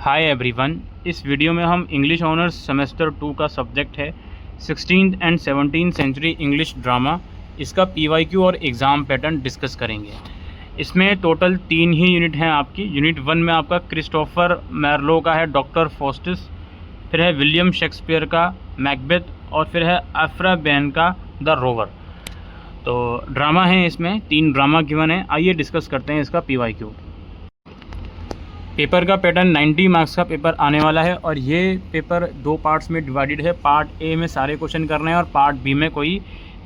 Hi everyone, इस video में हम इंग्लिश ऑनर्स सेमेस्टर 2 का सब्जेक्ट है 16th and 17th century English drama. इसका पीवाईक्यू और एग्ज़ाम पैटर्न डिस्कस करेंगे। इसमें टोटल 3 ही यूनिट हैं आपकी। यूनिट 1 में आपका क्रिस्टोफर मार्लो का है डॉक्टर फॉस्टिस, फिर है विलियम शेक्सपियर का मैकबेथ, और फिर है एफ्रा बैन का द रोवर। तो ड्रामा है, इसमें 3 ड्रामा गिवन है। आइए डिस्कस करते हैं इसका पीवाईक्यू। पेपर का पैटर्न 90 मार्क्स का पेपर आने वाला है और ये पेपर 2 पार्ट्स में डिवाइडेड है। पार्ट ए में सारे क्वेश्चन करने हैं और पार्ट बी में कोई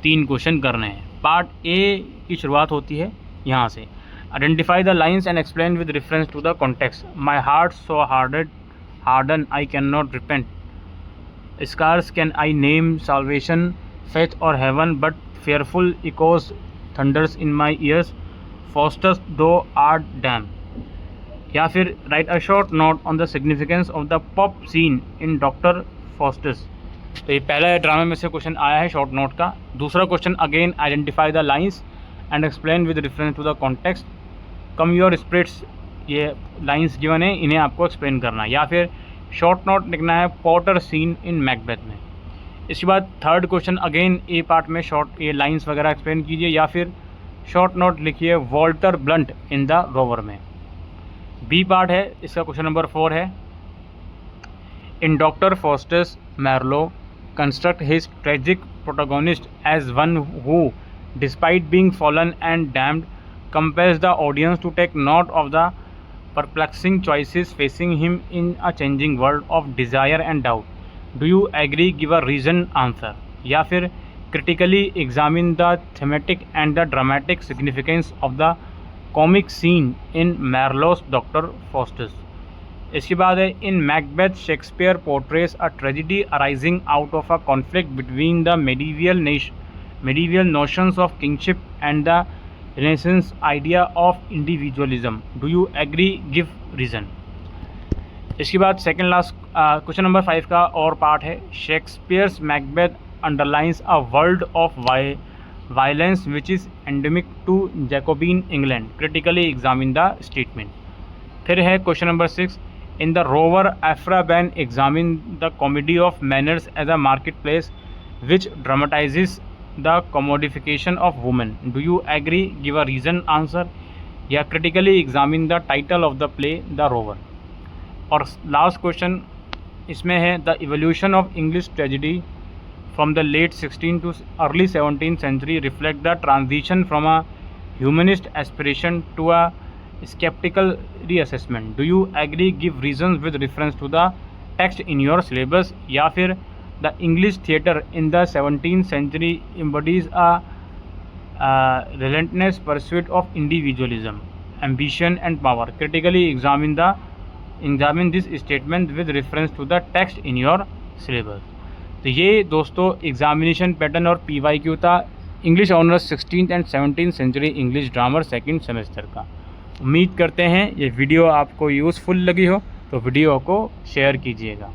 3 क्वेश्चन करने हैं। पार्ट ए की शुरुआत होती है यहाँ से। Identify the lines and explain with reference to the context. My heart so hardened I cannot repent, scarce can I name salvation, faith और heaven, but fearful echoes thunders in my ears, Faustus thou art damned. या फिर write a short note on the significance of the pope scene in doctor Faustus. तो ये पहला ड्रामे में से question आया है शॉर्ट नोट का। दूसरा question again identify the lines and explain with reference to the context. Come your spirits, ये लाइन्स गिवन है, इन्हें आपको एक्सप्लेन करना है। या फिर शॉर्ट नोट लिखना है पॉटर सीन इन मैकबेथ में। इसके बाद third question again A part में शॉर्ट ये लाइन्स वगैरह एक्सप्लेन कीजिए, या फिर शॉर्ट नोट लिखिए Walter Blunt in the Rover में। बी पार्ट है, इसका क्वेश्चन नंबर 4 है। In doctor Faustus Marlowe construct his tragic protagonist as one who despite being fallen and damned compels the audience to take note of the perplexing choices facing him in a changing world of desire and doubt. Do you agree? Give a reason answer. या फिर critically examine the thematic and the dramatic significance of the comic scene in Marlowe's Dr. Faustus. इसके बाद है in Macbeth Shakespeare portrays a tragedy arising out of a conflict between the medieval notions of kingship and the Renaissance idea of individualism. Do you agree? Give reason. इसके बाद second last question number 5 का और part है। Shakespeare's Macbeth underlines a world of violence which is endemic to Jacobean England. Critically examine the statement. फिर है question number 6। In the Rover Aphra Behn examine the comedy of manners as a marketplace which dramatises the commodification of women. Do you agree? Give a reason answer. या critically examine the title of the play The Rover. और last question इसमें है the evolution of English tragedy from the late 16th to early 17th century reflect the transition from a humanist aspiration to a skeptical reassessment. Do you agree? Give reasons with reference to the text in your syllabus. या फिर The English theatre in the 17th century embodies a relentless pursuit of individualism, ambition and power. Critically examine this statement with reference to the text in your syllabus. तो ये दोस्तों examination pattern और PYQ था English honours 16th and 17th century English drama second semester का। उम्मीद करते हैं ये वीडियो आपको यूज़फुल लगी हो, तो वीडियो को शेयर कीजिएगा।